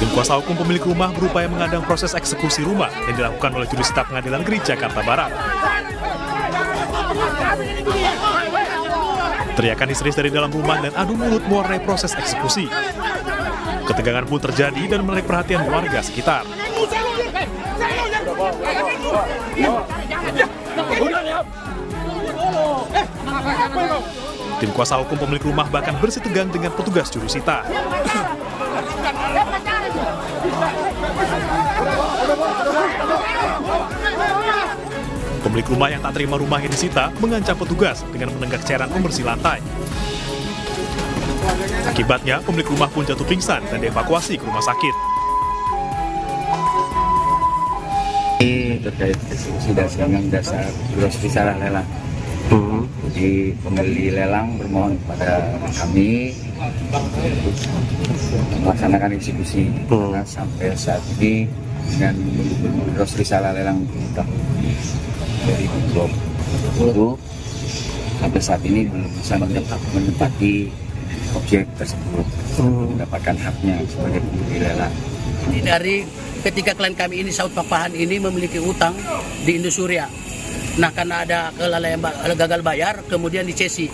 Tim kuasa hukum pemilik rumah berupaya mengadang proses eksekusi rumah yang dilakukan oleh jurusita Pengadilan Negeri Jakarta Barat. Teriakan histeris dari dalam rumah dan adu mulut mewarnai proses eksekusi. Ketegangan pun terjadi dan menarik perhatian warga sekitar. Tim kuasa hukum pemilik rumah bahkan bersitegang dengan petugas jurusita. Pemilik rumah yang tak terima rumahnya disita mengancam petugas dengan menenggak cairan pembersih lantai. Akibatnya, pemilik rumah pun jatuh pingsan dan dievakuasi ke rumah sakit. Ini terkait eksekusi dasar grocery salah lelang. Jadi pembeli lelang bermohon kepada kami untuk melaksanakan eksekusi karena sampai saat ini dengan grocery salah lelang dari Blok itu sampai saat ini belum bisa menempati objek tersebut mendapatkan haknya sebagai pembeli lelang. Ini dari ketika klien kami ini Saud Papahan ini memiliki utang di Indosuria. Nah, karena ada kelalaian gagal bayar, kemudian dicesi.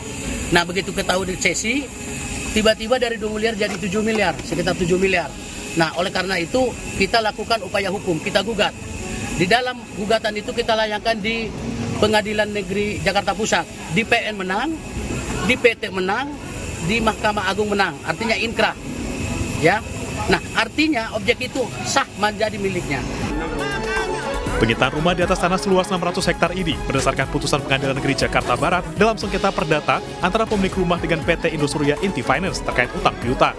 Nah, begitu ketahui dicesi, tiba-tiba dari 2 miliar jadi 7 miliar, sekitar 7 miliar. Nah, oleh karena itu kita lakukan upaya hukum, kita gugat. Di dalam gugatan itu kita layangkan di Pengadilan Negeri Jakarta Pusat. Di PN menang, di PT menang, di Mahkamah Agung menang. Artinya inkrah. Ya. Nah, artinya objek itu sah menjadi miliknya. Penyitaan rumah di atas tanah seluas 600 hektar ini berdasarkan putusan Pengadilan Negeri Jakarta Barat dalam sengketa perdata antara pemilik rumah dengan PT Indosuria Inti Finance terkait utang piutang.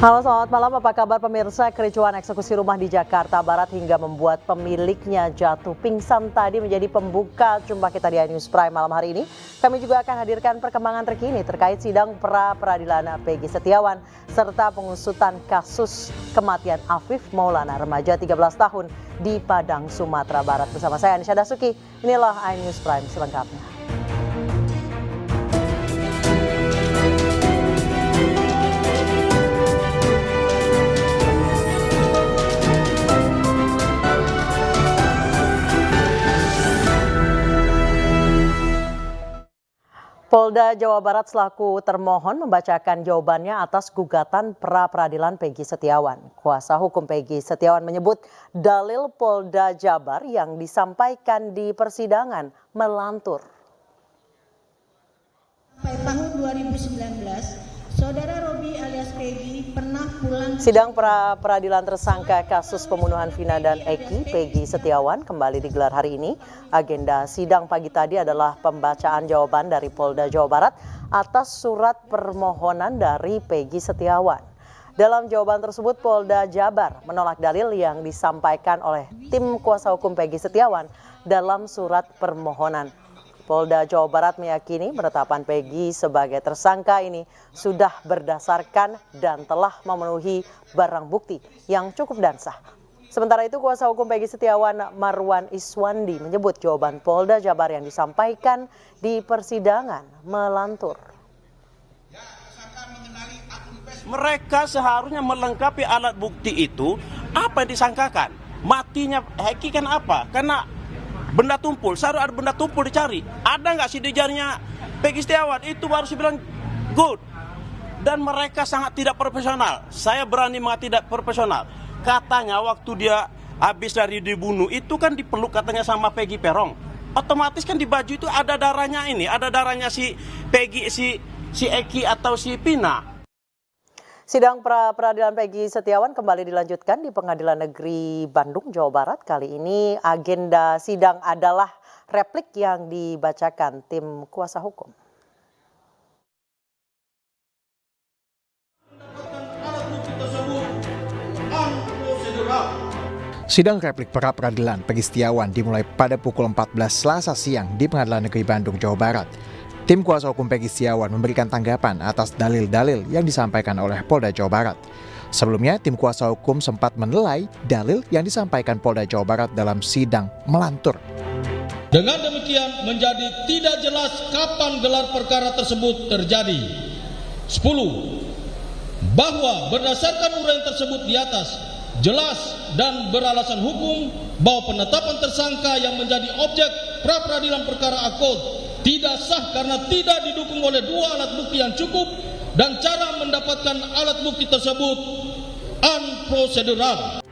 Halo, selamat malam. Apa kabar pemirsa? Kericuhan eksekusi rumah di Jakarta Barat hingga membuat pemiliknya jatuh pingsan tadi menjadi pembuka jumpa kita di iNews Prime malam hari ini. Kami juga akan hadirkan perkembangan terkini terkait sidang pra-peradilan Peggy Setiawan serta pengusutan kasus kematian Afif Maulana, remaja 13 tahun di Padang, Sumatera Barat. Bersama saya Anisha Dasuki, inilah iNews Prime selengkapnya. Polda Jawa Barat selaku termohon membacakan jawabannya atas gugatan pra-peradilan Peggy Setiawan. Kuasa hukum Peggy Setiawan menyebut dalil Polda Jabar yang disampaikan di persidangan melantur. Sampai tahun 2019, Saudara Robi alias Peggy pernah pulang. Sidang pra-peradilan tersangka kasus pembunuhan Vina dan Eki, Peggy Setiawan, kembali digelar hari ini. Agenda sidang pagi tadi adalah pembacaan jawaban dari Polda Jawa Barat atas surat permohonan dari Peggy Setiawan. Dalam jawaban tersebut, Polda Jabar menolak dalil yang disampaikan oleh tim kuasa hukum Peggy Setiawan dalam surat permohonan. Polda Jawa Barat meyakini penetapan Peggy sebagai tersangka ini sudah berdasarkan dan telah memenuhi barang bukti yang cukup dan sah. Sementara itu, kuasa hukum Peggy Setiawan Marwan Iswandi menyebut jawaban Polda Jabar yang disampaikan di persidangan melantur. Mereka seharusnya melengkapi alat bukti itu. Apa yang disangkakan? Matinya Eki kan apa? Karena benda tumpul, seharusnya ada benda tumpul dicari. Ada nggak sidik jarinya Peggy Setiawan? Itu baru saya bilang good. Dan mereka sangat tidak profesional. Saya berani mengatakan tidak profesional. Katanya waktu dia habis dari dibunuh itu kan dipeluk katanya sama Peggy Perong. Otomatis kan di baju itu ada darahnya ini, ada darahnya si Peggy, si Eki atau si Pina. Sidang pra-peradilan Peggy Setiawan kembali dilanjutkan di Pengadilan Negeri Bandung, Jawa Barat. Kali ini agenda sidang adalah replik yang dibacakan tim kuasa hukum. Sidang replik pra-peradilan Peggy Setiawan dimulai pada pukul 14 Selasa siang di Pengadilan Negeri Bandung, Jawa Barat. Tim kuasa hukum Peggy Setiawan memberikan tanggapan atas dalil-dalil yang disampaikan oleh Polda Jawa Barat. Sebelumnya, tim kuasa hukum sempat menilai dalil yang disampaikan Polda Jawa Barat dalam sidang melantur. Dengan demikian menjadi tidak jelas kapan gelar perkara tersebut terjadi. 10. Bahwa berdasarkan uraian tersebut di atas, jelas dan beralasan hukum bahwa penetapan tersangka yang menjadi objek pra-peradilan perkara akut tidak sah karena tidak didukung oleh 2 alat bukti yang cukup dan cara mendapatkan alat bukti tersebut unprocedural.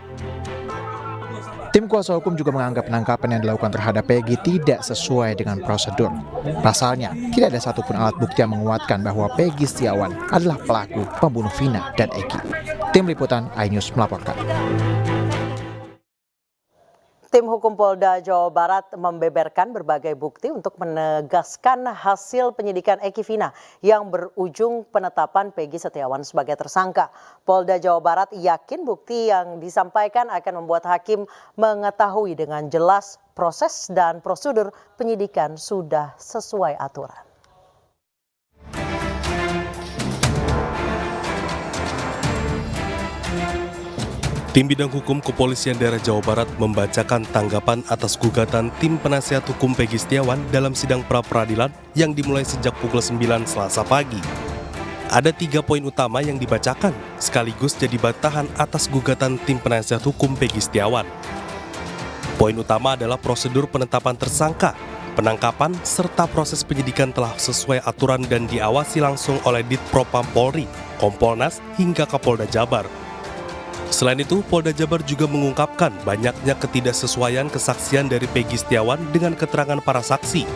Tim kuasa hukum juga menganggap penangkapan yang dilakukan terhadap Peggy tidak sesuai dengan prosedur. Pasalnya, tidak ada satupun alat bukti yang menguatkan bahwa Peggy Setiawan adalah pelaku pembunuh Vina dan Eki. Tim Liputan iNews melaporkan. Tim hukum Polda Jawa Barat membeberkan berbagai bukti untuk menegaskan hasil penyidikan Eki Vina yang berujung penetapan Peggy Setiawan sebagai tersangka. Polda Jawa Barat yakin bukti yang disampaikan akan membuat hakim mengetahui dengan jelas proses dan prosedur penyidikan sudah sesuai aturan. Tim Bidang Hukum Kepolisian Daerah Jawa Barat membacakan tanggapan atas gugatan tim penasihat hukum Peggy Setiawan dalam sidang pra-peradilan yang dimulai sejak pukul 9 Selasa pagi. Ada 3 poin utama yang dibacakan, sekaligus jadi bantahan atas gugatan tim penasihat hukum Peggy Setiawan. Poin utama adalah prosedur penetapan tersangka, penangkapan, serta proses penyidikan telah sesuai aturan dan diawasi langsung oleh Ditpropam Polri, Kompolnas, hingga Kapolda Jabar. Selain itu, Polda Jabar juga mengungkapkan banyaknya ketidaksesuaian kesaksian dari Peggy Setiawan dengan keterangan para saksi.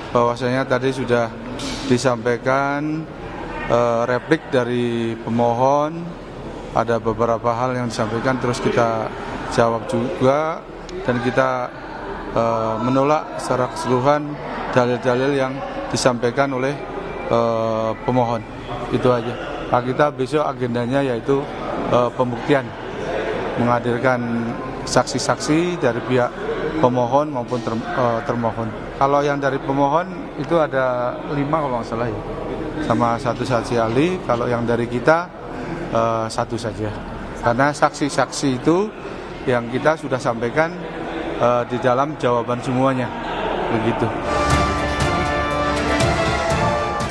Bahwasanya tadi sudah disampaikan replik dari pemohon, ada beberapa hal yang disampaikan terus kita jawab juga, dan kita menolak secara keseluruhan dalil-dalil yang disampaikan oleh pemohon. Itu aja. Nah, kita besok agendanya yaitu pembuktian, menghadirkan saksi-saksi dari pihak pemohon maupun termohon. Kalau yang dari pemohon itu ada 5 kalau nggak salah ya, sama 1 saksi ahli. Kalau yang dari kita 1 saja. Karena saksi-saksi itu yang kita sudah sampaikan di dalam jawaban semuanya, begitu.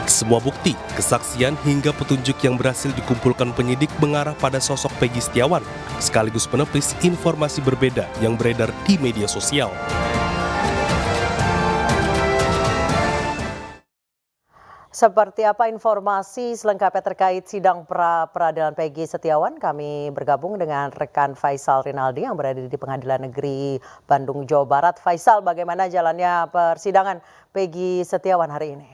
Semua bukti, kesaksian hingga petunjuk yang berhasil dikumpulkan penyidik mengarah pada sosok Peggy Setiawan, sekaligus menepis informasi berbeda yang beredar di media sosial. Seperti apa informasi selengkapnya terkait sidang pra-peradilan Peggy Setiawan? Kami bergabung dengan rekan Faisal Rinaldi yang berada di Pengadilan Negeri Bandung, Jawa Barat. Faisal, bagaimana jalannya persidangan Peggy Setiawan hari ini?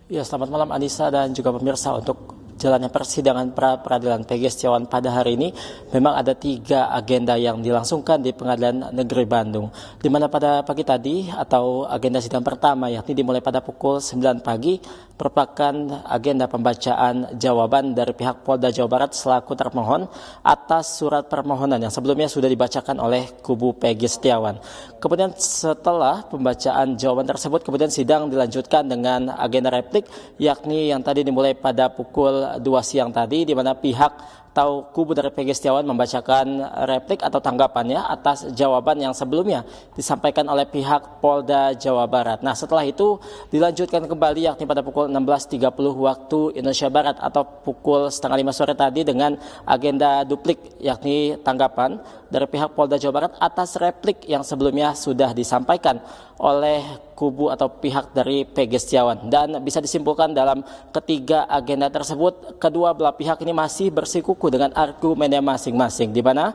Ya, selamat malam Anissa dan juga pemirsa. Untuk jalannya persidangan pra-peradilan Peggy Setiawan pada hari ini memang ada 3 agenda yang dilangsungkan di Pengadilan Negeri Bandung, di mana pada pagi tadi atau agenda sidang pertama yakni dimulai pada pukul 9 pagi merupakan agenda pembacaan jawaban dari pihak Polda Jawa Barat selaku termohon atas surat permohonan yang sebelumnya sudah dibacakan oleh kubu Peggy Setiawan. Kemudian setelah pembacaan jawaban tersebut, kemudian sidang dilanjutkan dengan agenda replik yakni yang tadi dimulai pada pukul 2 siang tadi, di mana pihak atau kubu dari Peggy Setiawan membacakan replik atau tanggapannya atas jawaban yang sebelumnya disampaikan oleh pihak Polda Jawa Barat. Nah, setelah itu dilanjutkan kembali yakni pada pukul 16.30 waktu Indonesia Barat atau pukul 4:30 sore tadi dengan agenda duplik yakni tanggapan dari pihak Polda Jawa Barat atas replik yang sebelumnya sudah disampaikan oleh kubu atau pihak dari Peggy Setiawan. Dan bisa disimpulkan dalam ketiga agenda tersebut, kedua belah pihak ini masih bersikuku dengan argumennya masing-masing, di mana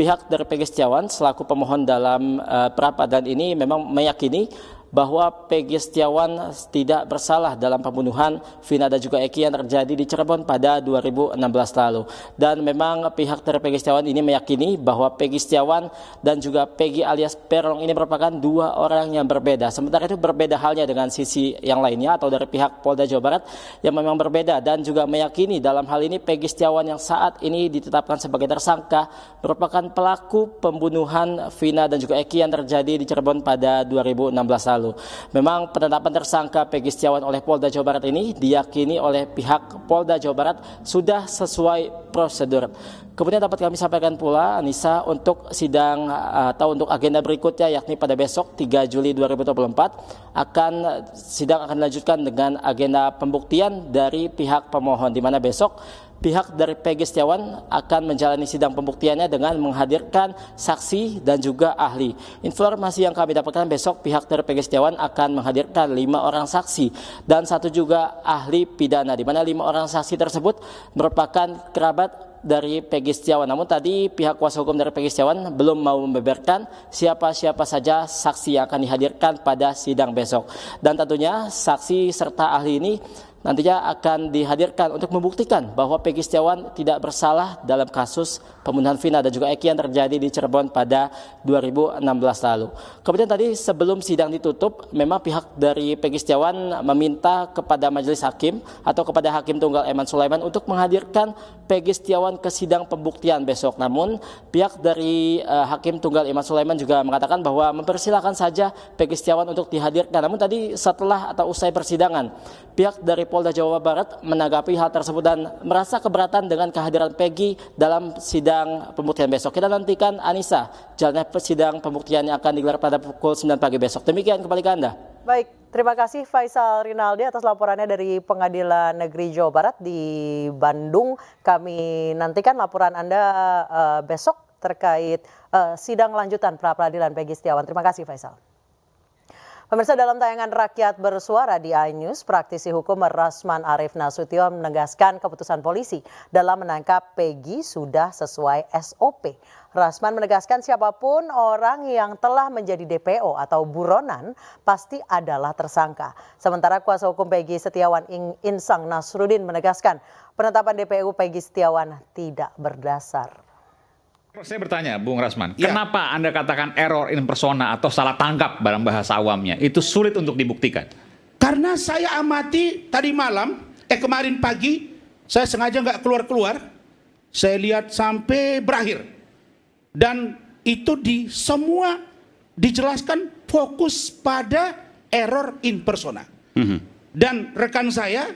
pihak dari Peggy Setiawan selaku pemohon dalam pra-peradilan ini memang meyakini bahwa Peggy Setiawan tidak bersalah dalam pembunuhan Vina dan juga Eki yang terjadi di Cirebon pada 2016 lalu. Dan memang pihak dari Peggy Setiawan ini meyakini bahwa Peggy Setiawan dan juga Peggy alias Peron ini merupakan 2 orang yang berbeda. Sementara itu berbeda halnya dengan sisi yang lainnya atau dari pihak Polda Jawa Barat yang memang berbeda dan juga meyakini dalam hal ini Peggy Setiawan yang saat ini ditetapkan sebagai tersangka merupakan pelaku pembunuhan Vina dan juga Eki yang terjadi di Cirebon pada 2016 lalu. lalu. Memang penetapan tersangka Peggy Setiawan oleh Polda Jawa Barat ini diyakini oleh pihak Polda Jawa Barat sudah sesuai prosedur. Kemudian dapat kami sampaikan pula, Anissa, untuk sidang atau untuk agenda berikutnya yakni pada besok 3 Juli 2024 sidang akan dilanjutkan dengan agenda pembuktian dari pihak pemohon, di mana besok pihak dari Peggy Setiawan akan menjalani sidang pembuktiannya dengan menghadirkan saksi dan juga ahli. Informasi yang kami dapatkan besok pihak dari Peggy Setiawan akan menghadirkan 5 orang saksi dan 1 juga ahli pidana, di mana 5 orang saksi tersebut merupakan kerabat dari Peggy Setiawan. Namun tadi pihak kuasa hukum dari Peggy Setiawan belum mau membeberkan siapa-siapa saja saksi yang akan dihadirkan pada sidang besok. Dan tentunya saksi serta ahli ini nantinya akan dihadirkan untuk membuktikan bahwa Peggy Setiawan tidak bersalah dalam kasus pembunuhan Vina dan juga Eki yang terjadi di Cirebon pada 2016 lalu. Kemudian tadi sebelum sidang ditutup, memang pihak dari Peggy Setiawan meminta kepada majelis hakim atau kepada Hakim Tunggal Eman Sulaiman untuk menghadirkan Peggy Setiawan ke sidang pembuktian besok. Namun pihak dari Hakim Tunggal Eman Sulaiman juga mengatakan bahwa mempersilahkan saja Peggy Setiawan untuk dihadirkan. Namun tadi setelah atau usai persidangan, pihak dari Polda Jawa Barat menanggapi hal tersebut dan merasa keberatan dengan kehadiran Peggy dalam sidang pembuktian besok. Kita nantikan, Anissa, jalannya sidang pembuktian yang akan digelar pada pukul 9 pagi besok. Demikian, kembali ke Anda. Baik, terima kasih Faisal Rinaldi atas laporannya dari Pengadilan Negeri Jawa Barat di Bandung. Kami nantikan laporan Anda besok terkait sidang lanjutan pra-peradilan Peggy Setiawan. Terima kasih Faisal. Pemirsa, dalam tayangan Rakyat Bersuara di iNews, praktisi hukum Rasman Arief Nasution menegaskan keputusan polisi dalam menangkap Peggy sudah sesuai SOP. Rasman menegaskan siapapun orang yang telah menjadi DPO atau buronan pasti adalah tersangka. Sementara kuasa hukum Peggy Setiawan Insang Nasruddin menegaskan penetapan DPO Peggy Setiawan tidak berdasar. Saya bertanya, Bung Rasman, kenapa Anda katakan error in persona atau salah tangkap dalam bahasa awamnya? Itu sulit untuk dibuktikan. Karena saya amati tadi malam, kemarin pagi, saya sengaja nggak keluar-keluar. Saya lihat sampai berakhir. Dan itu semua dijelaskan fokus pada error in persona. Dan rekan saya,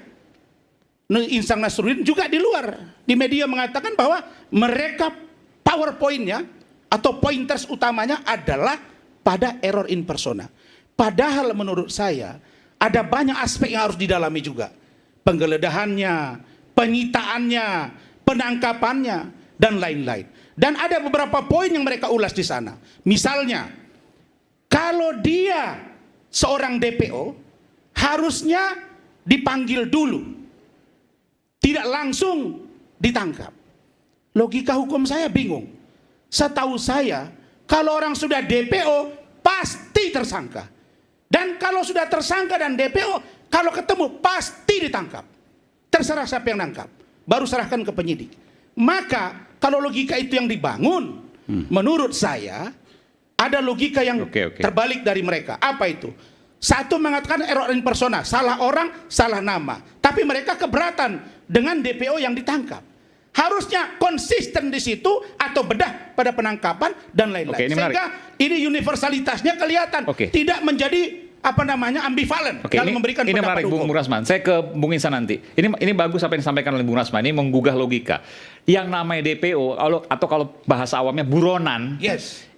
Insang Nasruddin juga di luar, di media mengatakan bahwa mereka PowerPoint-nya atau pointers utamanya adalah pada error in persona. Padahal menurut saya ada banyak aspek yang harus didalami juga. Penggeledahannya, penyitaannya, penangkapannya, dan lain-lain. Dan ada beberapa poin yang mereka ulas di sana. Misalnya, kalau dia seorang DPO, harusnya dipanggil dulu. Tidak langsung ditangkap. Logika hukum saya bingung. Setahu saya, kalau orang sudah DPO, pasti tersangka. Dan kalau sudah tersangka dan DPO, kalau ketemu, pasti ditangkap. Terserah siapa yang nangkap. Baru serahkan ke penyidik. Maka, kalau logika itu yang dibangun, menurut saya, ada logika yang terbalik dari mereka. Apa itu? Satu mengatakan error in persona, salah orang, salah nama. Tapi mereka keberatan dengan DPO yang ditangkap. Harusnya konsisten di situ atau bedah pada penangkapan dan lain-lain. Sehingga ini universalitasnya kelihatan, tidak menjadi ambivalen dalam memberikan ini pendapat menarik, hukum. Bung Rasman. Saya ke Bung Insan nanti. Ini bagus apa yang disampaikan oleh Bung Rasman. Ini menggugah logika. Yang namanya DPO atau kalau bahasa awamnya buronan,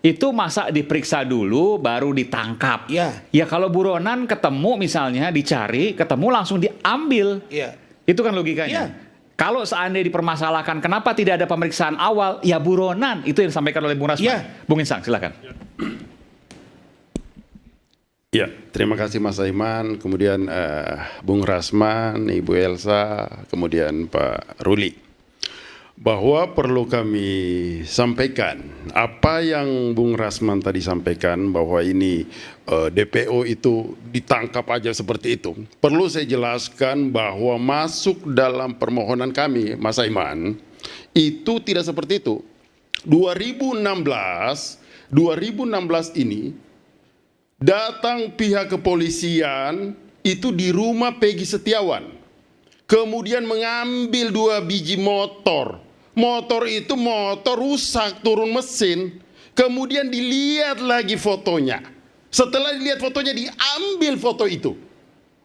itu masa diperiksa dulu baru ditangkap. Ya kalau buronan ketemu misalnya dicari, ketemu langsung diambil. Itu kan logikanya. Kalau seandainya dipermasalahkan, kenapa tidak ada pemeriksaan awal? Ya buronan, itu yang disampaikan oleh Bung Rasman. Bung Insang, silakan. Ya, terima kasih Mas Aiman, kemudian Bung Rasman, Ibu Elsa, kemudian Pak Ruli. Bahwa perlu kami sampaikan, apa yang Bung Rasman tadi sampaikan, bahwa ini DPO itu ditangkap aja seperti itu. Perlu saya jelaskan bahwa masuk dalam permohonan kami, Mas Aiman, itu tidak seperti itu. 2016 ini, datang pihak kepolisian itu di rumah Peggy Setiawan. Kemudian mengambil 2 biji motor. Motor itu motor rusak, turun mesin. Kemudian dilihat lagi fotonya. Setelah dilihat fotonya, diambil foto itu.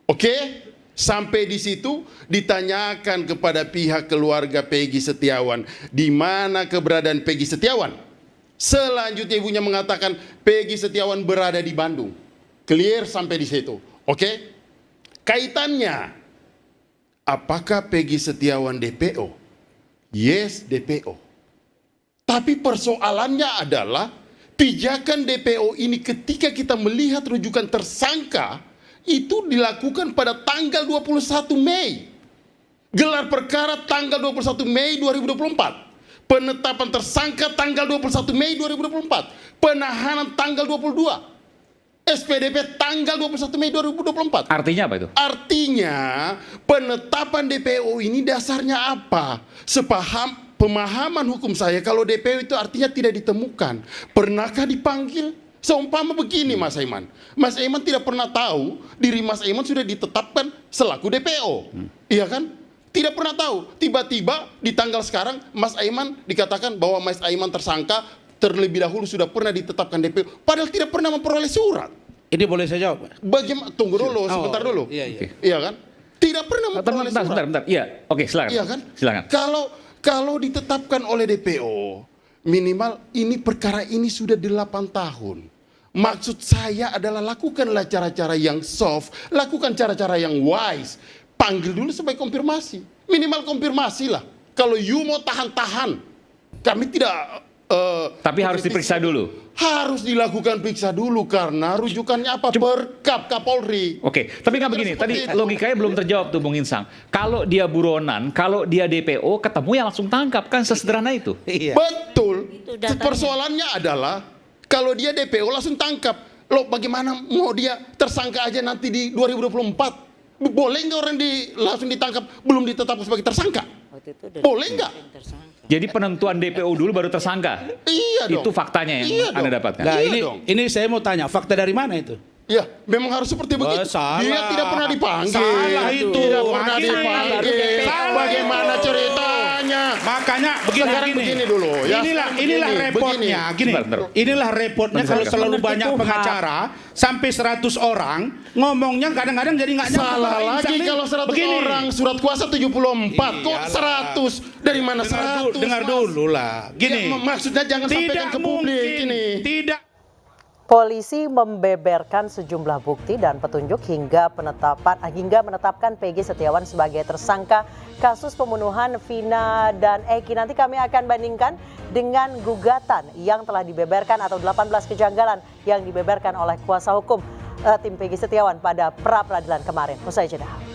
Oke? Sampai di situ ditanyakan kepada pihak keluarga Peggy Setiawan, di mana keberadaan Peggy Setiawan. Selanjutnya ibunya mengatakan Peggy Setiawan berada di Bandung. Clear sampai di situ. Oke? Kaitannya, apakah Peggy Setiawan DPO? Yes, DPO. Tapi persoalannya adalah pijakan DPO ini ketika kita melihat rujukan tersangka itu dilakukan pada tanggal 21 Mei. Gelar perkara tanggal 21 Mei 2024. Penetapan tersangka tanggal 21 Mei 2024. Penahanan tanggal 22. SPDP tanggal 21 Mei 2024. Artinya apa itu? Artinya penetapan DPO ini dasarnya apa? Pemahaman hukum saya, kalau DPO itu artinya tidak ditemukan. Pernahkah dipanggil? Seumpama begini Mas Aiman. Mas Aiman tidak pernah tahu diri Mas Aiman sudah ditetapkan selaku DPO. Iya kan? Tidak pernah tahu. Tiba-tiba di tanggal sekarang Mas Aiman dikatakan bahwa Mas Aiman tersangka terlebih dahulu sudah pernah ditetapkan DPO. Padahal tidak pernah memperoleh surat. Ini boleh saya jawab? Bagaimana? Tunggu dulu, sebentar dulu. Iya kan? Tidak pernah memperoleh surat. Bentar. Iya, oke, silakan. Iya kan? Silakan. Kalau ditetapkan oleh DPO, minimal ini perkara ini sudah 8 tahun. Maksud saya adalah lakukanlah cara-cara yang soft, lakukan cara-cara yang wise. Panggil dulu sebagai konfirmasi. Minimal konfirmasi lah. Kalau you mau tahan-tahan, kami tidak... tapi harus diperiksa dulu. Harus dilakukan periksa dulu karena rujukannya apa? Perkap Kapolri. Oke, tapi nggak begini. Tadi logikanya belum terjawab tuh Bung Insang. Kalau dia buronan, kalau dia DPO, ketemu ya langsung tangkap, kan sesederhana itu. Betul. Persoalannya adalah kalau dia DPO langsung tangkap. Loh, bagaimana mau dia tersangka aja nanti di 2024? Boleh nggak orang langsung ditangkap belum ditetapkan sebagai tersangka? Boleh nggak? Jadi penentuan DPO dulu baru tersangka. Iya dong. Itu faktanya yang Anda dapatkan. Nah, ini saya mau tanya, fakta dari mana itu? Ya, memang harus seperti begitu. Dia tidak pernah dipanggil. Salah itu. Tidak pernah dipanggil. Bagaimana ceritanya? Makanya begini dulu. Ya, inilah repotnya. Gini. Inilah repotnya kalau selalu banyak pengacara sampai 100 orang ngomongnya kadang-kadang jadi nggak nyampe. Salah lagi kalau 100 orang, surat kuasa 74. Kok 100? Dari mana 100? Dengar dulu lah. Gini. Maksudnya jangan sampaikan ke publik ini. Tidak. Polisi membeberkan sejumlah bukti dan petunjuk hingga menetapkan Peggy Setiawan sebagai tersangka kasus pembunuhan Vina dan Eki. Nanti kami akan bandingkan dengan gugatan yang telah dibeberkan atau 18 kejanggalan yang dibeberkan oleh kuasa hukum tim Peggy Setiawan pada pra-peradilan kemarin. Usai jeda.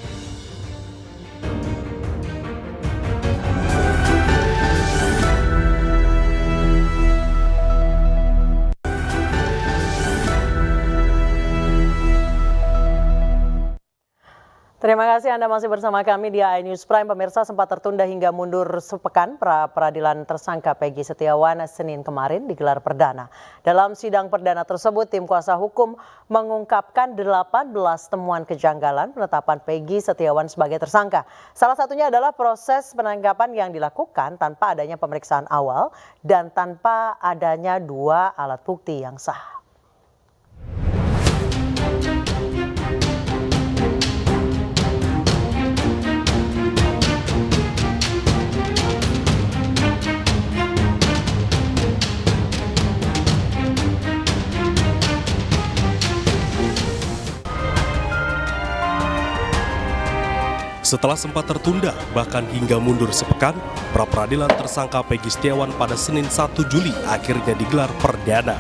Terima kasih Anda masih bersama kami di iNews Prime. Pemirsa, sempat tertunda hingga mundur sepekan pra-peradilan tersangka Peggy Setiawan Senin kemarin digelar perdana. Dalam sidang perdana tersebut, tim kuasa hukum mengungkapkan 18 temuan kejanggalan penetapan Peggy Setiawan sebagai tersangka. Salah satunya adalah proses penangkapan yang dilakukan tanpa adanya pemeriksaan awal dan tanpa adanya 2 alat bukti yang sah. Setelah sempat tertunda, bahkan hingga mundur sepekan, pra-peradilan tersangka Peggy Setiawan pada Senin 1 Juli akhirnya digelar perdana.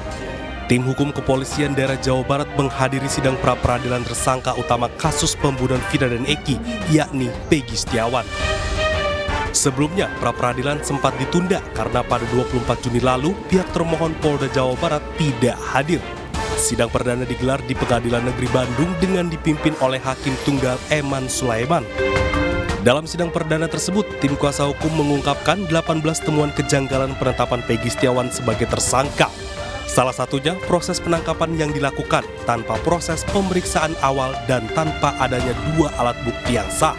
Tim hukum kepolisian daerah Jawa Barat menghadiri sidang pra-peradilan tersangka utama kasus pembunuhan Vina dan Eki, yakni Peggy Setiawan. Sebelumnya, pra-peradilan sempat ditunda karena pada 24 Juni lalu, pihak termohon Polda Jawa Barat tidak hadir. Sidang perdana digelar di Pengadilan Negeri Bandung dengan dipimpin oleh Hakim Tunggal Eman Sulaiman. Dalam sidang perdana tersebut, tim kuasa hukum mengungkapkan 18 temuan kejanggalan penetapan Peggy Setiawan sebagai tersangka. Salah satunya proses penangkapan yang dilakukan tanpa proses pemeriksaan awal dan tanpa adanya 2 alat bukti yang sah.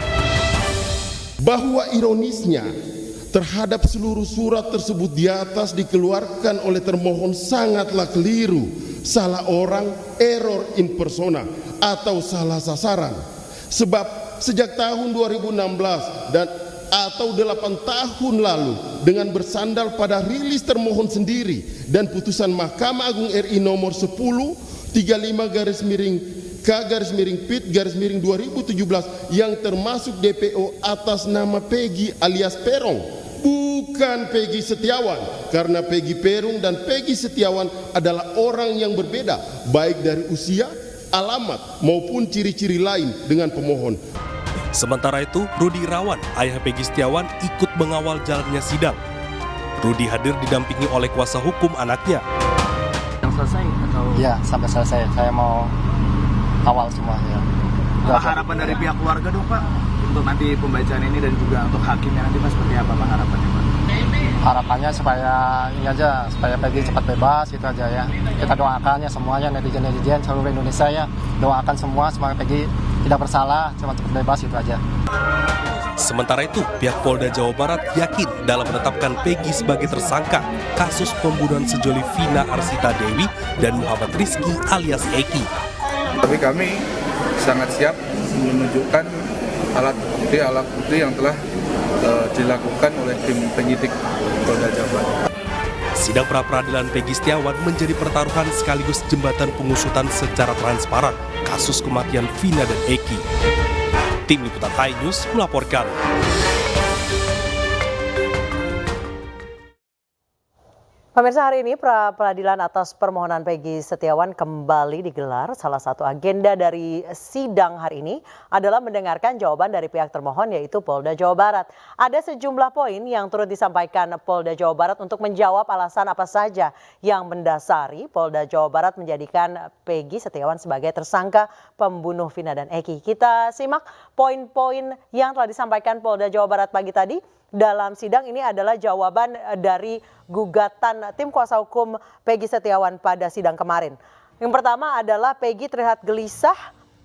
Bahwa ironisnya, terhadap seluruh surat tersebut di atas dikeluarkan oleh termohon sangatlah keliru. salah orang, error in persona, atau salah sasaran. Sebab sejak tahun 2016 dan atau 8 tahun lalu dengan bersandar pada rilis termohon sendiri dan putusan Mahkamah Agung RI nomor 1035-K-PIT-2017 yang termasuk DPO atas nama Peggy alias Perong, bukan Peggy Setiawan, karena Peggy Perong dan Peggy Setiawan adalah orang yang berbeda baik dari usia, alamat maupun ciri-ciri lain dengan pemohon. Sementara itu, Rudi Irawan, ayah Peggy Setiawan, ikut mengawal jalannya sidang. Rudi hadir didampingi oleh kuasa hukum anaknya. Yang selesai atau? Ya, sampai selesai. Saya mau awal semua ya. Harapan dari pihak keluarga dong Pak untuk nanti pembacaan ini dan juga untuk hakimnya nanti Pak seperti apa Pak harapannya Pak? Harapannya supaya ini aja, supaya Peggy cepat bebas itu aja ya. Kita doakan ya semuanya, netizen seluruh Indonesia ya, doakan semua semoga Peggy tidak bersalah, cepat bebas itu aja. Sementara itu, pihak Polda Jawa Barat yakin dalam menetapkan Peggy sebagai tersangka kasus pembunuhan sejoli Vina Arsita Dewi dan Muhammad Rizky alias Eki. Tapi kami sangat siap menunjukkan alat bukti yang telah dilakukan oleh tim penyidik Polda Jawa Barat. Sidang pra-peradilan Peggy Setiawan menjadi pertaruhan sekaligus jembatan pengusutan secara transparan kasus kematian Vina dan Eki. Tim Liputan Thai News melaporkan. Pemirsa, hari ini pra-peradilan atas permohonan Peggy Setiawan kembali digelar. Salah satu agenda dari sidang hari ini adalah mendengarkan jawaban dari pihak termohon yaitu Polda Jawa Barat. Ada sejumlah poin yang turut disampaikan Polda Jawa Barat untuk menjawab alasan apa saja yang mendasari Polda Jawa Barat menjadikan Peggy Setiawan sebagai tersangka pembunuh Vina dan Eki. Kita simak poin-poin yang telah disampaikan Polda Jawa Barat pagi tadi. Dalam sidang ini adalah jawaban dari gugatan tim kuasa hukum Peggy Setiawan pada sidang kemarin. Yang pertama adalah Peggy terlihat gelisah,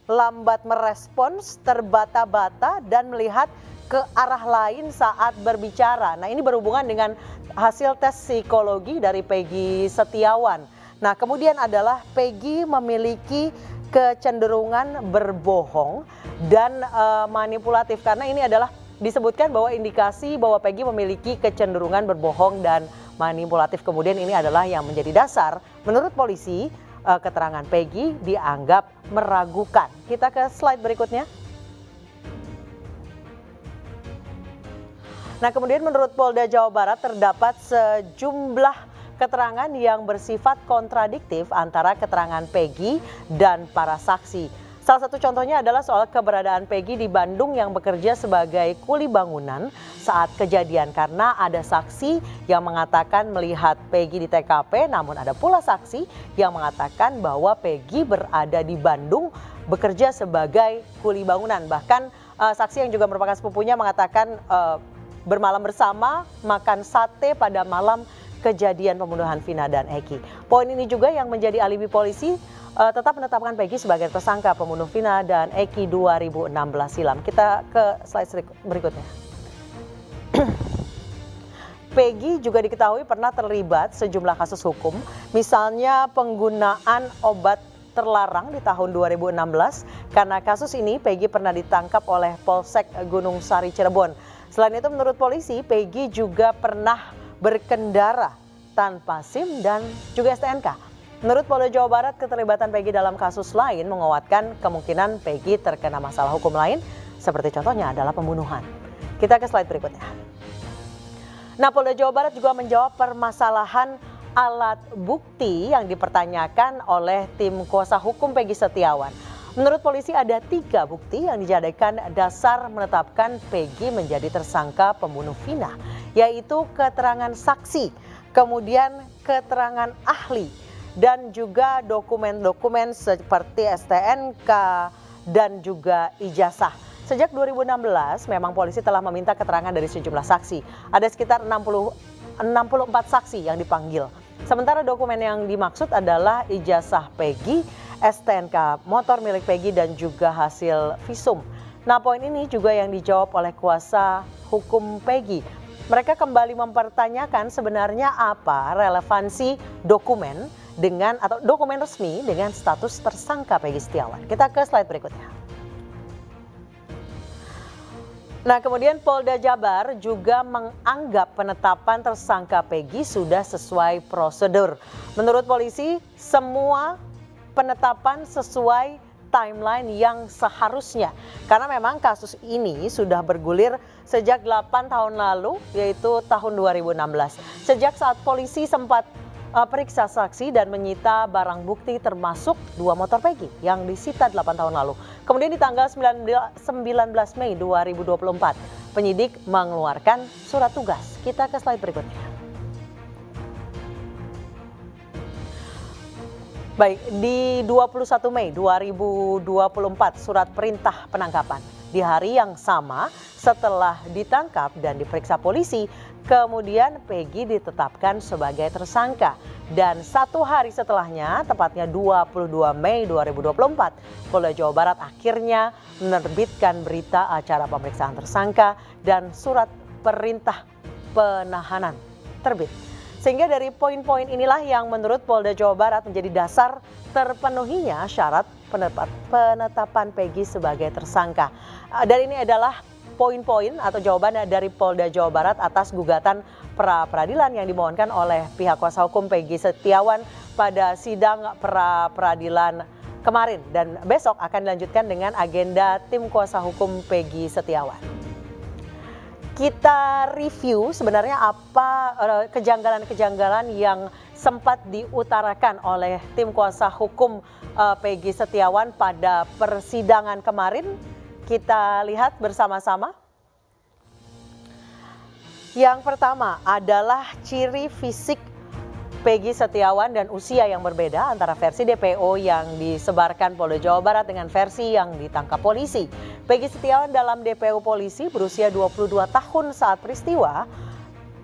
lambat merespons, terbata-bata, dan melihat ke arah lain saat berbicara. Nah, ini berhubungan dengan hasil tes psikologi dari Peggy Setiawan. Nah, kemudian adalah Peggy memiliki kecenderungan berbohong dan manipulatif, karena ini adalah disebutkan bahwa indikasi bahwa Peggy memiliki kecenderungan berbohong dan manipulatif. Kemudian ini adalah yang menjadi dasar menurut polisi keterangan Peggy dianggap meragukan. Kita ke slide berikutnya. Nah, kemudian menurut Polda Jawa Barat terdapat sejumlah keterangan yang bersifat kontradiktif antara keterangan Peggy dan para saksi. Salah satu contohnya adalah soal keberadaan Peggy di Bandung yang bekerja sebagai kuli bangunan saat kejadian, karena ada saksi yang mengatakan melihat Peggy di TKP, namun ada pula saksi yang mengatakan bahwa Peggy berada di Bandung bekerja sebagai kuli bangunan. Bahkan saksi yang juga merupakan sepupunya mengatakan bermalam bersama makan sate pada malam kejadian pembunuhan Vina dan Eki. Poin ini juga yang menjadi alibi polisi tetap menetapkan Peggy sebagai tersangka pembunuh Vina dan Eki 2016 silam. Kita ke slide berikutnya. Peggy juga diketahui pernah terlibat sejumlah kasus hukum, misalnya penggunaan obat terlarang di tahun 2016. Karena kasus ini, Peggy pernah ditangkap oleh Polsek Gunung Sari Cirebon. Selain itu, menurut polisi, Peggy juga pernah berkendara tanpa SIM dan juga STNK. Menurut Polda Jawa Barat, keterlibatan Peggy dalam kasus lain menguatkan kemungkinan Peggy terkena masalah hukum lain, seperti contohnya adalah pembunuhan. Kita ke slide berikutnya. Nah, Polda Jawa Barat juga menjawab permasalahan alat bukti yang dipertanyakan oleh tim kuasa hukum Peggy Setiawan. Menurut polisi ada 3 bukti yang dijadikan dasar menetapkan Peggy menjadi tersangka pembunuh Vina, yaitu keterangan saksi, kemudian keterangan ahli, dan juga dokumen-dokumen seperti STNK dan juga ijazah. Sejak 2016 memang polisi telah meminta keterangan dari sejumlah saksi. Ada sekitar 64 saksi yang dipanggil. Sementara dokumen yang dimaksud adalah ijazah Peggy, STNK motor milik Peggy, dan juga hasil visum. Nah, poin ini juga yang dijawab oleh kuasa hukum Peggy. Mereka kembali mempertanyakan sebenarnya apa relevansi dokumen dengan atau dokumen resmi dengan status tersangka Peggy Setiawan. Kita ke slide berikutnya. Nah, kemudian Polda Jabar juga menganggap penetapan tersangka Peggy sudah sesuai prosedur. Menurut polisi, semua penetapan sesuai timeline yang seharusnya. Karena memang kasus ini sudah bergulir sejak 8 tahun lalu, yaitu tahun 2016. Sejak saat polisi sempat periksa saksi dan menyita barang bukti termasuk 2 motor Peggy yang disita 8 tahun lalu. Kemudian di tanggal 19 Mei 2024, penyidik mengeluarkan surat tugas. Kita ke slide berikutnya. Baik, di 21 Mei 2024 surat perintah penangkapan. Di hari yang sama setelah ditangkap dan diperiksa polisi, kemudian Peggy ditetapkan sebagai tersangka. Dan 1 hari setelahnya, tepatnya 22 Mei 2024, Polda Jawa Barat akhirnya menerbitkan berita acara pemeriksaan tersangka dan surat perintah penahanan terbit. Sehingga dari poin-poin inilah yang menurut Polda Jawa Barat menjadi dasar terpenuhinya syarat penetapan Peggy sebagai tersangka. Dan ini adalah poin-poin atau jawaban dari Polda Jawa Barat atas gugatan pra-peradilan yang dimohonkan oleh pihak kuasa hukum Peggy Setiawan pada sidang pra-peradilan kemarin. Dan besok akan dilanjutkan dengan agenda tim kuasa hukum Peggy Setiawan. Kita review sebenarnya apa kejanggalan-kejanggalan yang sempat diutarakan oleh tim kuasa hukum Peggy Setiawan pada persidangan kemarin. Kita lihat bersama-sama. Yang pertama adalah ciri fisik Peggy Setiawan dan usia yang berbeda antara versi DPO yang disebarkan Polda Jawa Barat dengan versi yang ditangkap polisi. Peggy Setiawan dalam DPO polisi berusia 22 tahun saat peristiwa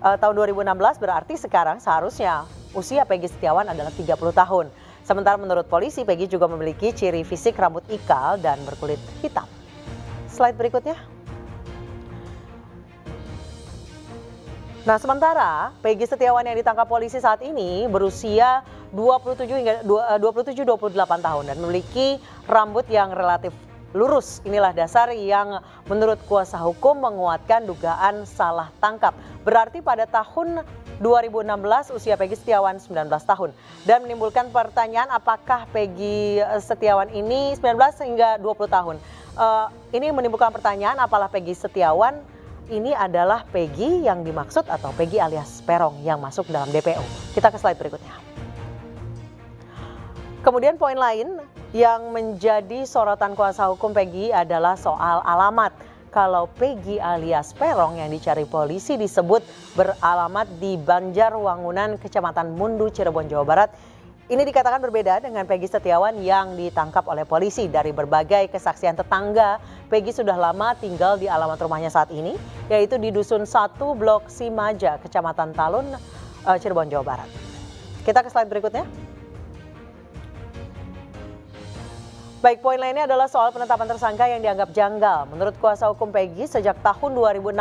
tahun 2016, berarti sekarang seharusnya usia Peggy Setiawan adalah 30 tahun. Sementara menurut polisi, Peggy juga memiliki ciri fisik rambut ikal dan berkulit hitam. Slide berikutnya. Nah, sementara Peggy Setiawan yang ditangkap polisi saat ini berusia 27-28 tahun dan memiliki rambut yang relatif lurus. Inilah dasar yang menurut kuasa hukum menguatkan dugaan salah tangkap. Berarti pada tahun 2016 usia Peggy Setiawan 19 tahun. Dan menimbulkan pertanyaan apakah Peggy Setiawan ini 19 hingga 20 tahun. Ini menimbulkan pertanyaan apalah Peggy Setiawan ini adalah Peggy yang dimaksud atau Peggy alias Peron yang masuk dalam DPO. Kita ke slide berikutnya. Kemudian poin lain yang menjadi sorotan kuasa hukum Peggy adalah soal alamat. Kalau Peggy alias Peron yang dicari polisi disebut beralamat di Banjarwangunan, Kecamatan Mundu, Cirebon, Jawa Barat. Ini dikatakan berbeda dengan Peggy Setiawan yang ditangkap oleh polisi. Dari berbagai kesaksian tetangga, Peggy sudah lama tinggal di alamat rumahnya saat ini, yaitu di Dusun 1 Blok Simaja, Kecamatan Talun, Cirebon, Jawa Barat. Kita ke slide berikutnya. Baik, poin lainnya adalah soal penetapan tersangka yang dianggap janggal. Menurut kuasa hukum Peggy, sejak tahun 2016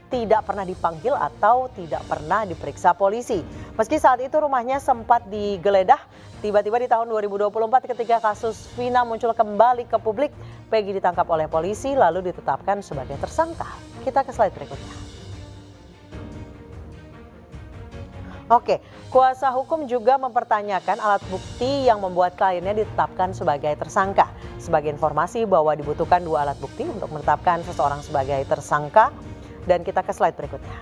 tidak pernah dipanggil atau tidak pernah diperiksa polisi. Meski saat itu rumahnya sempat digeledah, tiba-tiba di tahun 2024 ketika kasus Vina muncul kembali ke publik, Peggy ditangkap oleh polisi lalu ditetapkan sebagai tersangka. Kita ke slide berikutnya. Oke, kuasa hukum juga mempertanyakan alat bukti yang membuat kliennya ditetapkan sebagai tersangka. Sebagai informasi bahwa dibutuhkan 2 alat bukti untuk menetapkan seseorang sebagai tersangka. Dan kita ke slide berikutnya.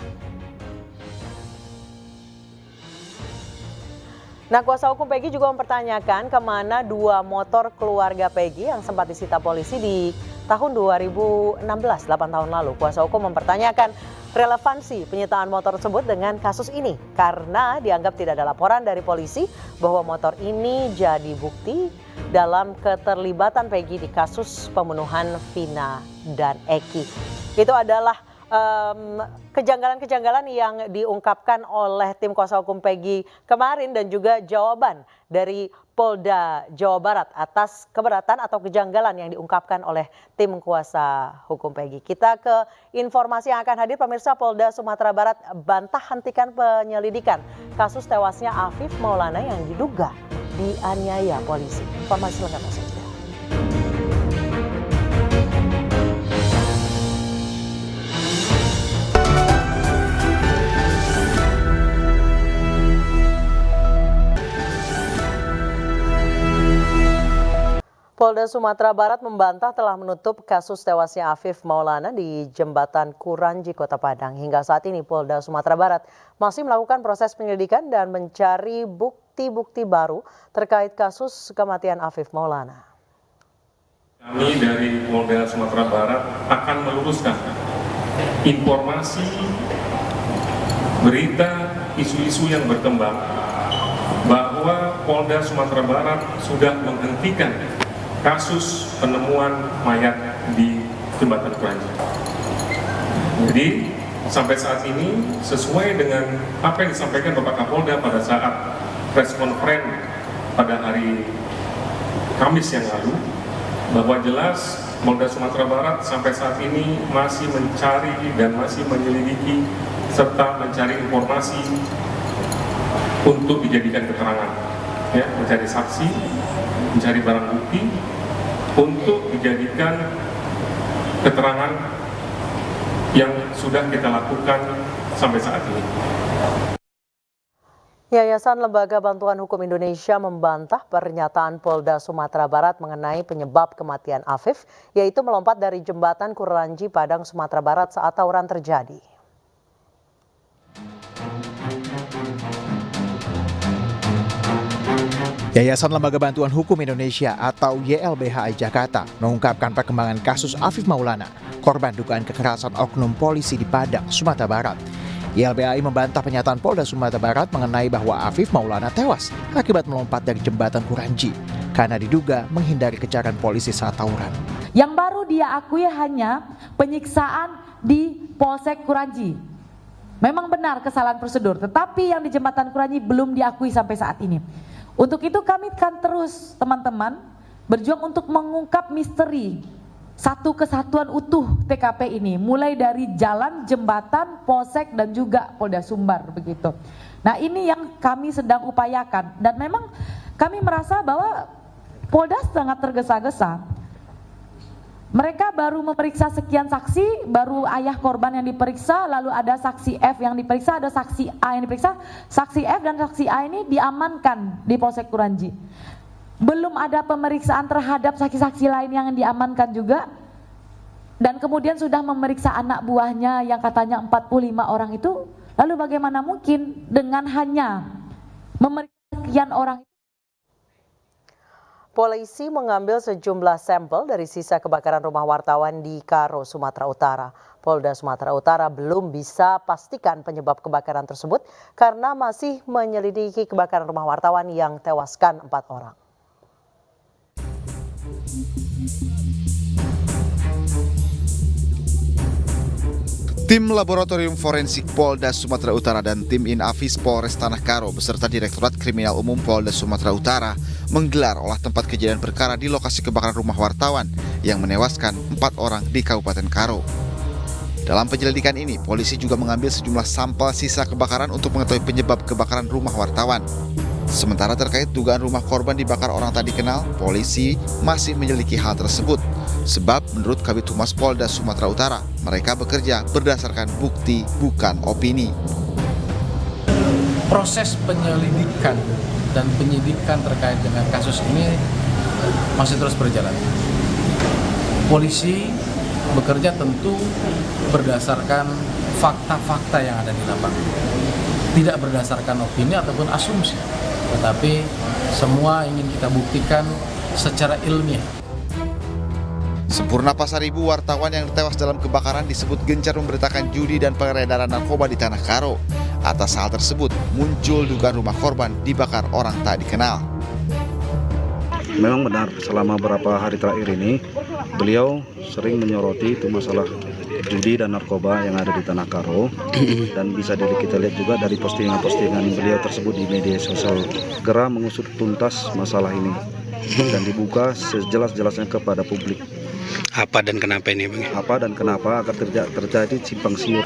Nah, kuasa hukum Peggy juga mempertanyakan kemana 2 motor keluarga Peggy yang sempat disita polisi di tahun 2016, 8 tahun lalu. Kuasa hukum mempertanyakan relevansi penyitaan motor tersebut dengan kasus ini karena dianggap tidak ada laporan dari polisi bahwa motor ini jadi bukti dalam keterlibatan Peggy di kasus pembunuhan Vina dan Eki. Itu adalah kejanggalan-kejanggalan yang diungkapkan oleh tim kuasa hukum Peggy kemarin dan juga jawaban dari Polda Jawa Barat atas keberatan atau kejanggalan yang diungkapkan oleh tim kuasa hukum Peggy. Kita ke informasi yang akan hadir, pemirsa. Polda Sumatera Barat bantah hentikan penyelidikan kasus tewasnya Afif Maulana yang diduga dianiaya polisi. Informasi lengkapnya saja. Polda Sumatera Barat membantah telah menutup kasus tewasnya Afif Maulana di Jembatan Kuranji, Kota Padang. Hingga saat ini Polda Sumatera Barat masih melakukan proses penyelidikan dan mencari bukti-bukti baru terkait kasus kematian Afif Maulana. Kami dari Polda Sumatera Barat akan meluruskan informasi, berita, isu-isu yang berkembang bahwa Polda Sumatera Barat sudah menghentikan kasus penemuan mayat di Jembatan Kuranji. Jadi sampai saat ini sesuai dengan apa yang disampaikan Bapak Kapolda pada saat press conference pada hari Kamis yang lalu, bahwa jelas Polda Sumatera Barat sampai saat ini masih mencari dan masih menyelidiki serta mencari informasi untuk dijadikan keterangan, ya, mencari saksi, mencari barang bukti untuk dijadikan keterangan yang sudah kita lakukan sampai saat ini. Yayasan Lembaga Bantuan Hukum Indonesia membantah pernyataan Polda Sumatera Barat mengenai penyebab kematian Afif, yaitu melompat dari Jembatan Kuranji, Padang, Sumatera Barat saat tawuran terjadi. Yayasan Lembaga Bantuan Hukum Indonesia atau YLBHI Jakarta mengungkapkan perkembangan kasus Afif Maulana, korban dugaan kekerasan oknum polisi di Padang, Sumatera Barat. YLBHI membantah pernyataan Polda Sumatera Barat mengenai bahwa Afif Maulana tewas akibat melompat dari Jembatan Kuranji karena diduga menghindari kejaran polisi saat tawuran. Yang baru dia akui hanya penyiksaan di Polsek Kuranji. Memang benar kesalahan prosedur, tetapi yang di Jembatan Kuranji belum diakui sampai saat ini. Untuk itu kami akan terus teman-teman berjuang untuk mengungkap misteri satu kesatuan utuh TKP ini, mulai dari jalan, jembatan, polsek dan juga Polda Sumbar begitu. Nah, ini yang kami sedang upayakan dan memang kami merasa bahwa Polda sangat tergesa-gesa. Mereka baru memeriksa sekian saksi, baru ayah korban yang diperiksa, lalu ada saksi F yang diperiksa, ada saksi A yang diperiksa. Saksi F dan saksi A ini diamankan di Polsek Kuranji. Belum ada pemeriksaan terhadap saksi-saksi lain yang diamankan juga. Dan kemudian sudah memeriksa anak buahnya yang katanya 45 orang itu. Lalu bagaimana mungkin dengan hanya memeriksa sekian orang itu? Polisi mengambil sejumlah sampel dari sisa kebakaran rumah wartawan di Karo, Sumatera Utara. Polda Sumatera Utara belum bisa pastikan penyebab kebakaran tersebut karena masih menyelidiki kebakaran rumah wartawan yang tewaskan 4 orang. Tim Laboratorium Forensik Polda Sumatera Utara dan tim Inafis Polres Tanah Karo beserta Direktorat Kriminal Umum Polda Sumatera Utara menggelar olah tempat kejadian perkara di lokasi kebakaran rumah wartawan yang menewaskan 4 orang di Kabupaten Karo. Dalam penyelidikan ini, polisi juga mengambil sejumlah sampel sisa kebakaran untuk mengetahui penyebab kebakaran rumah wartawan. Sementara terkait dugaan rumah korban dibakar orang tak dikenal, polisi masih menyelidiki hal tersebut. Sebab menurut Kabid Humas Polda Sumatera Utara, mereka bekerja berdasarkan bukti bukan opini. Proses penyelidikan dan penyidikan terkait dengan kasus ini masih terus berjalan. Polisi bekerja tentu berdasarkan fakta-fakta yang ada di lapangan. Tidak berdasarkan opini ataupun asumsi, tetapi semua ingin kita buktikan secara ilmiah. Sempurna Pasaribu, wartawan yang tewas dalam kebakaran disebut gencar memberitakan judi dan peredaran narkoba di Tanah Karo. Atas hal tersebut, muncul dugaan rumah korban dibakar orang tak dikenal. Memang benar, selama beberapa hari terakhir ini, beliau sering menyoroti itu masalah judi dan narkoba yang ada di Tanah Karo. Dan bisa kita lihat juga dari postingan-postingan beliau tersebut di media sosial, segera mengusut tuntas masalah ini dan dibuka sejelas-jelasnya kepada publik. Apa dan kenapa ini, Bang? Apa dan kenapa agar terjadi simpang siur.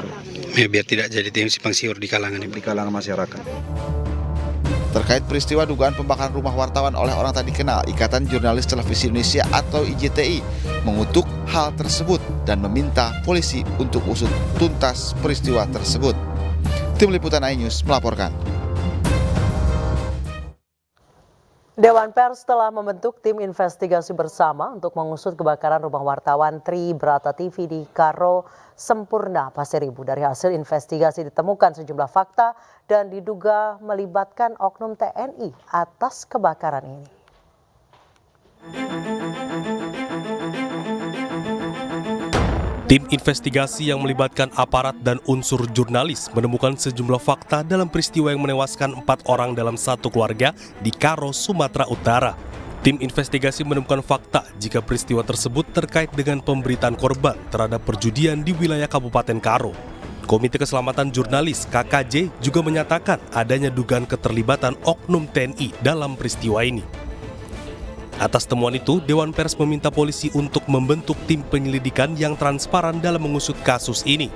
Ya, biar tidak jadi simpang siur di kalangan masyarakat. Terkait peristiwa dugaan pembakaran rumah wartawan oleh orang tak dikenal, Ikatan Jurnalis Televisi Indonesia atau IJTI mengutuk hal tersebut dan meminta polisi untuk usut tuntas peristiwa tersebut. Tim Liputan iNews melaporkan. Dewan Pers telah membentuk tim investigasi bersama untuk mengusut kebakaran rumah wartawan Tri Brata TV di Karo Sempurna, Pasir Ibu. Dari hasil investigasi ditemukan sejumlah fakta dan diduga melibatkan oknum TNI atas kebakaran ini. Tim investigasi yang melibatkan aparat dan unsur jurnalis menemukan sejumlah fakta dalam peristiwa yang menewaskan 4 orang dalam satu keluarga di Karo, Sumatera Utara. Tim investigasi menemukan fakta jika peristiwa tersebut terkait dengan pemberitaan korban terhadap perjudian di wilayah Kabupaten Karo. Komite Keselamatan Jurnalis KKJ juga menyatakan adanya dugaan keterlibatan oknum TNI dalam peristiwa ini. Atas temuan itu, Dewan Pers meminta polisi untuk membentuk tim penyelidikan yang transparan dalam mengusut kasus ini.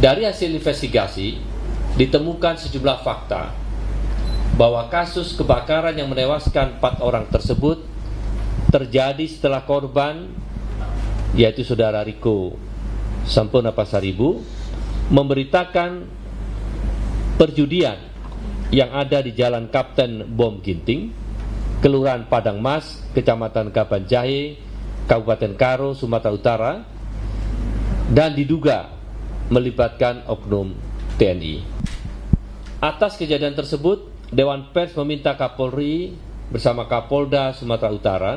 Dari hasil investigasi, ditemukan sejumlah fakta bahwa kasus kebakaran yang menewaskan 4 orang tersebut terjadi setelah korban, yaitu saudara Riko Sempurna Pasar Ibu, memberitakan perjudian yang ada di Jalan Kapten Bom Ginting, Kelurahan Padang Mas, Kecamatan Kaban Jahe, Kabupaten Karo, Sumatera Utara, dan diduga melibatkan oknum TNI. Atas kejadian tersebut, Dewan Pers meminta Kapolri bersama Kapolda Sumatera Utara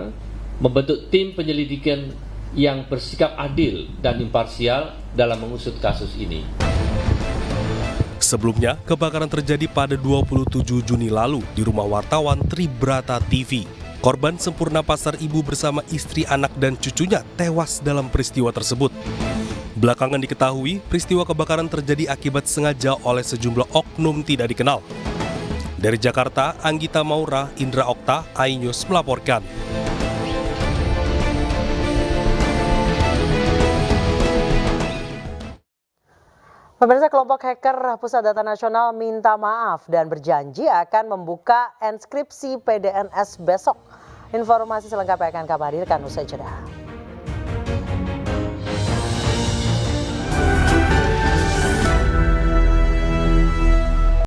membentuk tim penyelidikan yang bersikap adil dan imparsial dalam mengusut kasus ini. Sebelumnya, kebakaran terjadi pada 27 Juni lalu di rumah wartawan Tri Brata TV. Korban Sempurna Pasar Ibu bersama istri, anak, dan cucunya tewas dalam peristiwa tersebut. Belakangan diketahui, peristiwa kebakaran terjadi akibat sengaja oleh sejumlah oknum tidak dikenal. Dari Jakarta, Anggita Maura, Indra Okta, iNews melaporkan. Pemirsa, kelompok hacker Pusat Data Nasional minta maaf dan berjanji akan membuka enskripsi PDNS besok. Informasi selengkapnya akan kami hadirkan usai jeda.